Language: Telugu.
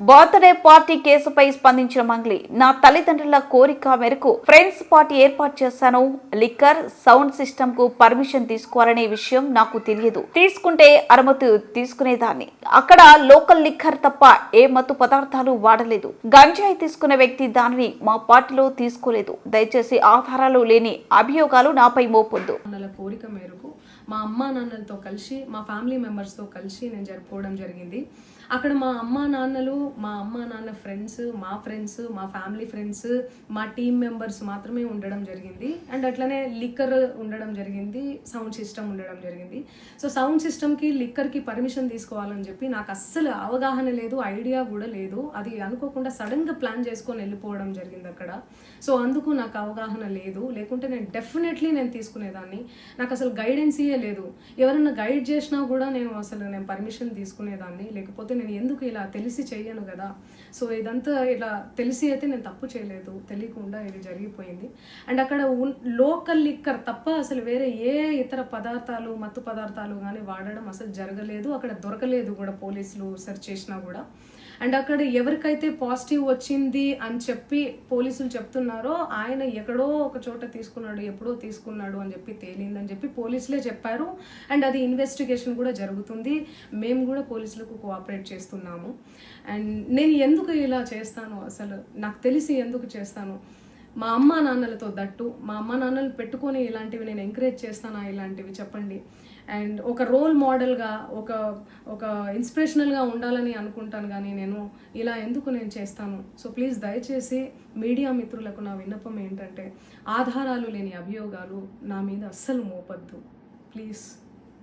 బర్త్డే పార్టీ కేసుపై స్పందించిన మంగ్లీ, నా తల్లిదండ్రుల కోరిక మేరకు ఫ్రెండ్స్ పార్టీ ఏర్పాటు చేశాను. లిక్కర్ సౌండ్ సిస్టమ్ కు పర్మిషన్ తీసుకోవాలనే విషయం నాకు తెలియదు. తీసుకుంటే అనుమతి తీసుకునేదాన్ని. అక్కడ లోకల్ లిక్కర్ తప్ప ఏ మత్తు పదార్థాలు వాడలేదు. గంజాయి తీసుకున్న వ్యక్తి దానిని మా పార్టీలో తీసుకోలేదు. దయచేసి ఆధారాలు లేని అభియోగాలు నాపై మోపొద్దు. కోరిక మేరకు మా అమ్మా నాన్నలతో కలిసి మా ఫ్యామిలీ మెంబర్స్తో కలిసి నేను జరుపుకోవడం జరిగింది. అక్కడ మా అమ్మా నాన్నలు, మా అమ్మా నాన్న ఫ్రెండ్స్, మా ఫ్యామిలీ ఫ్రెండ్స్, మా టీమ్ మెంబర్స్ మాత్రమే ఉండడం జరిగింది. అండ్ అట్లనే లిక్కర్ ఉండడం జరిగింది, సౌండ్ సిస్టమ్ ఉండడం జరిగింది. సో సౌండ్ సిస్టమ్కి లిక్కర్కి పర్మిషన్ తీసుకోవాలని చెప్పి నాకు అస్సలు అవగాహన లేదు, ఐడియా కూడా లేదు. అది అనుకోకుండా సడన్గా ప్లాన్ చేసుకొని వెళ్ళిపోవడం జరిగింది అక్కడ. సో అందుకు నాకు అవగాహన లేదు. లేకుంటే నేను డెఫినెట్లీ నేను తీసుకునేదాన్ని. నాకు అసలు గైడెన్సీయే లేదు. ఎవరైనా గైడ్ చేసినా కూడా నేను పర్మిషన్ తీసుకునేదాన్ని. లేకపోతే నేను ఎందుకు ఇలా తెలిసి చెయ్యను కదా. సో ఇదంతా ఇలా తెలిసి అయితే నేను తప్పు చేయలేదు, తెలియకుండా ఇది జరిగిపోయింది. అండ్ అక్కడ లోకల్ లిక్కర్ తప్ప అసలు వేరే ఏ ఇతర పదార్థాలు, మత్తు పదార్థాలు కానీ వాడడం అసలు జరగలేదు. అక్కడ దొరకలేదు కూడా, పోలీసులు సెర్చ్ చేసినా కూడా. అండ్ అక్కడ ఎవరికైతే పాజిటివ్ వచ్చింది అని చెప్పి పోలీసులు చెప్తున్నారో ఆయన ఎక్కడో ఒక చోట తీసుకున్నాడు, ఎప్పుడో తీసుకున్నాడు అని చెప్పి తేలిందని చెప్పి పోలీసులే చెప్పారు. అండ్ అది ఇన్వెస్టిగేషన్ కూడా జరుగుతుంది. మేము కూడా పోలీసులకు కోఆపరేట్ చేస్తున్నాము. అండ్ నేను ఎందుకు ఇలా చేస్తాను, అసలు నాకు తెలిసి ఎందుకు చేస్తాను, మా అమ్మా నాన్నలతో దట్టు మా అమ్మా నాన్నలు పెట్టుకొని ఇలాంటివి నేను ఎంకరేజ్ చేస్తానా, ఇలాంటివి చెప్పండి. అండ్ ఒక రోల్ మోడల్గా, ఒక ఇన్స్పిరేషనల్గా ఉండాలని అనుకుంటాను, కానీ నేను ఇలా ఎందుకు నేను చేస్తాను. సో ప్లీజ్ దయచేసి మీడియా మిత్రులకు నా విన్నపం ఏంటంటే, ఆధారాలు లేని అభియోగాలు నా మీద అస్సలు మోపద్దు ప్లీజ్.